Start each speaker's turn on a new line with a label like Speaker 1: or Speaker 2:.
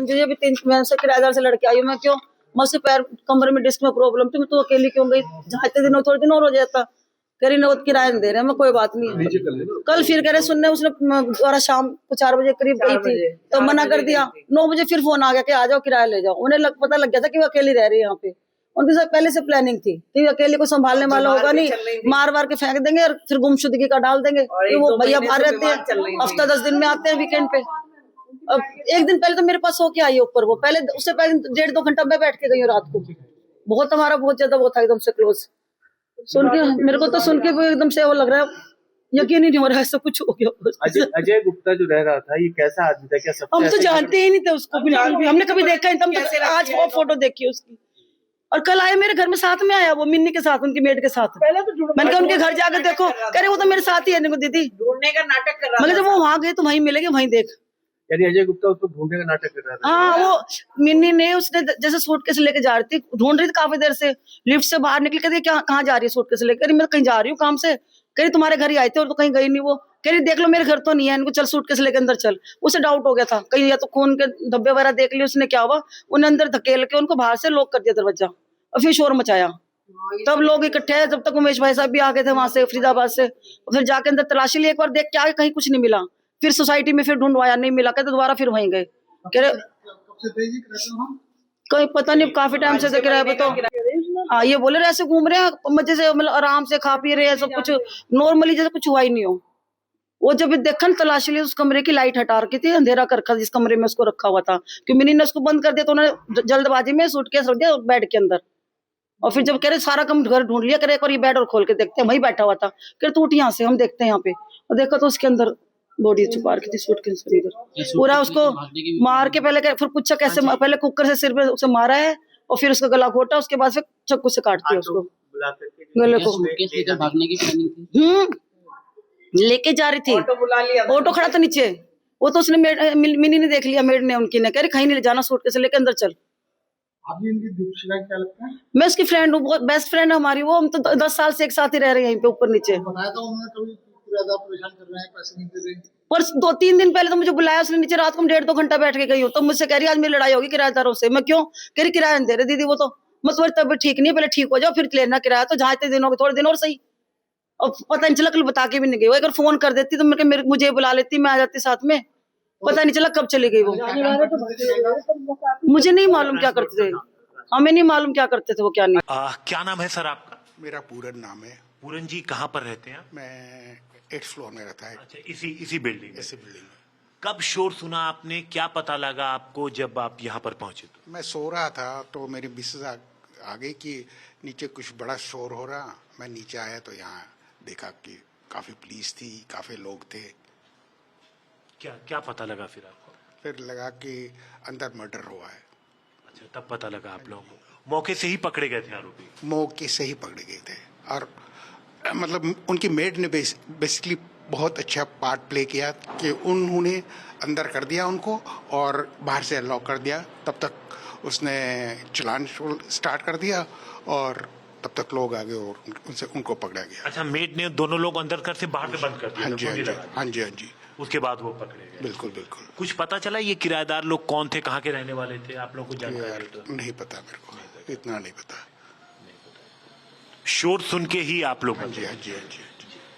Speaker 1: मुझे भी 3 महीने से किराएदार से लड़के आई हूँ मैं, क्यों मुझसे पैर कमर में डिस्क में प्रॉब्लम थी, मैं तो अकेली क्यों गई, जहाँ इतने दिन थोड़े दिन और हो जाता। कह रही नौत किराया दे रहे हैं, मैं कोई बात नहीं। कल फिर कह रहे सुनने उसने दोबारा शाम को 4 बजे करीब गई थी तो मना कर दिया। 9 बजे फिर फोन आ गया कि आ जाओ किराया ले जाओ। उन्हें पता लग गया था कि वो अकेली रह रही है यहाँ पे। उनके साथ पहले से प्लानिंग थी कि अकेले को संभालने वाला होगा नहीं, मार मार के फेंक देंगे और फिर गुमशुदगी का डाल देंगे। तो वो भैया बाहर रहते हैं, हफ्ता 10 दिन में आते हैं वीकेंड पे। अब एक दिन पहले तो मेरे पास होके आई ऊपर, वो पहले उससे पहले 1.5-2 घंटा मैं बैठ के गई हूँ रात को। बहुत हमारा बहुत ज्यादा वो था एकदम से क्लोज। सुन के मेरे को तो सुन के वो एकदम से वो लग रहा है, यकीन ही नहीं हो रहा है सब कुछ हो गया।
Speaker 2: अजय गुप्ता जो रह रहा था ये कैसा आदमी था, क्या सबसे
Speaker 1: हम तो जानते ही नहीं थे उसको बिल्कुल भी, हमने कभी देखा नहीं था। हम तो आज वो फोटो देखी उसकी, और कल आए मेरे घर में साथ में आया वो मिन्नी के साथ, उनकी मेड के साथ। मैंने कहा उनके घर जाकर देखो, कह रहे वो तो मेरे साथ ही है। दीदी
Speaker 3: ढूंढने का नाटक कर रहा
Speaker 1: मतलब जब वो वहां गए तो वहीं मिलेंगे, वहीं देख।
Speaker 2: यानी अजय गुप्ता उसको ढूंढने का नाटक कर रहा था।
Speaker 1: हाँ, वो मिन्नी ने उसने जैसे सूटकेस लेके जा रही थी, ढूंढ रही थी काफी देर से, लिफ्ट से बाहर निकल के कहाँ जा रही है सूटकेस लेकर। मैं कहीं जा रही हूँ काम से। कह रही तुम्हारे घर ही आए थे और तो कहीं गई नहीं। वो कह रही देख लो मेरे घर तो नहीं है, इनको चल सूटकेस लेके अंदर चल। उसे डाउट हो गया था कहीं या तो खून के धब्बे वगैरह देख लिए उसने, क्या हुआ उन्हें अंदर धकेल के उनको बाहर से लॉक कर दिया दरवाजा और फिर शोर मचाया। तब लोग इकट्ठे हैं, जब तक उमेश भाई साहब भी आ गए थे वहां से फरीदाबाद से। फिर जाके अंदर तलाशी ली, एक बार देख के आगे कहीं कुछ नहीं मिला। फिर सोसाइटी में फिर ढूंढवाया, नहीं मिला, कहते दोबारा फिर वहीं गए। कह रहे कोई पता नहीं, काफी टाइम से देख रहे हैं तो। हाँ, ये बोले रहे ऐसे घूम रहे हैं मजे से, मतलब आराम से खा पी रहे हैं, सब कुछ नॉर्मली जैसे कुछ हुआ ही नहीं हो। वो जब देखा न तलाशी ली, उस कमरे की लाइट हटा रखी थी, अंधेरा कर रखा जिस कमरे में उसको रखा हुआ था। क्योंकि मिनी ने उसको बंद कर दिया तो उन्होंने जल्दबाजी में सूटकेस रख दिया बेड के अंदर। और फिर जब कह रहे सारा कम घर ढूंढ लिया, करे एक बार ये बेड और खोल के देखते हैं, वहीं बैठा हुआ था। कह रहे तू उठ यहाँ से, हम देखते हैं यहाँ पे। और देखा तो उसके अंदर बॉडी छुपा रखी थी सूटकेस के अंदर पूरा। उसको मार के पहले फिर पूछा कैसे, पहले कुकर से सिर पे उसे मारा है और फिर उसका गला घोटा, उसके बाद फिर चाकू से काट दिया उसको गले को।
Speaker 4: भागने की प्लानिंग थी।
Speaker 1: लेके जा रही थी, ऑटो खड़ा था नीचे। वो तो उसने मिनी ने देख लिया, मेड ने उनकी ने, कह रही कहीं नहीं ले जाना, सूटकेस लेके अंदर चल।
Speaker 5: क्या लगता है?
Speaker 1: मैं उसकी फ्रेंड हूँ, बहुत बेस्ट फ्रेंड है हमारी वो। हम तो 10 साल से एक साथ ही रह रहे हैं यहीं पे ऊपर नीचे।
Speaker 5: बताया था उन्होंने कभी किराएदार परेशान कर रहे हैं, पैसे नहीं दे रहे।
Speaker 1: पर 2-3 दिन पहले तो मुझे बुलाया उसने नीचे, रात को 1.5-2 घंटा बैठ के गई हूँ। तो मुझसे कह रही आज मेरी लड़ाई होगी किराएदारों से। मैं क्यों? कह रही किराया नहीं दे रहे दीदी वो तो। मैं तुम्हारी तबीयत ठीक नहीं है, पहले ठीक हो जाओ फिर लेना किराया। तो जहाँ इतने दिन हो गए, थोड़े दिन और सही। और पता नहीं चला, कल बता के भी नहीं गई वो। अगर फोन कर देती तो मुझे बुला लेती, मैं आ जाती साथ में। पता नहीं चला कब चली गई वो। मुझे नहीं मालूम क्या करते थे, हमें नहीं मालूम क्या करते थे वो क्या नहीं।
Speaker 6: क्या नाम है सर आपका?
Speaker 7: मेरा पूरन नाम है।
Speaker 6: पूरन जी कहाँ पर रहते हैं आप?
Speaker 7: मैं 8th फ्लोर में रहता है।
Speaker 6: अच्छा, इसी बिल्डिंग में?
Speaker 7: इसी बिल्डिंग में।
Speaker 6: कब शोर सुना आपने, क्या पता लगा आपको जब आप यहाँ पर पहुंचे? तो
Speaker 7: मैं सो रहा था तो मेरी मिसेज आ गई कि नीचे कुछ बड़ा शोर हो रहा। मैं नीचे आया तो यहाँ देखा कि काफी पुलिस थी, काफी लोग थे।
Speaker 6: क्या पता लगा फिर आपको?
Speaker 7: फिर लगा कि अंदर मर्डर हुआ है।
Speaker 6: अच्छा, तब पता लगा आप लोगों को? मौके से ही पकड़े गए थे आरोपी?
Speaker 7: मौके से ही पकड़े गए थे। और मतलब उनकी मेड ने बेसिकली बहुत अच्छा पार्ट प्ले किया कि उन्होंने अंदर कर दिया उनको और बाहर से लॉक कर दिया। तब तक उसने चलान स्टार्ट कर दिया और तब तक लोग आ गए और उनको पकड़ा गया।
Speaker 6: अच्छा, मेड ने दोनों लोग अंदर कर से बाहर से बंद कर दिया?
Speaker 7: हाँ जी, हाँ जी, हाँ जी, हाँ जी।
Speaker 6: उसके बाद वो पकड़े गए?
Speaker 7: बिल्कुल बिल्कुल।
Speaker 6: कुछ पता चला ये किराएदार लोग कौन थे, कहाँ के रहने वाले थे? आप लोगों को जानकारी? तो
Speaker 7: नहीं पता मेरे को, इतना नहीं पता।
Speaker 6: शोर सुन के ही आप लोग?
Speaker 7: हाँ जी, हाँ जी, हाँ जी।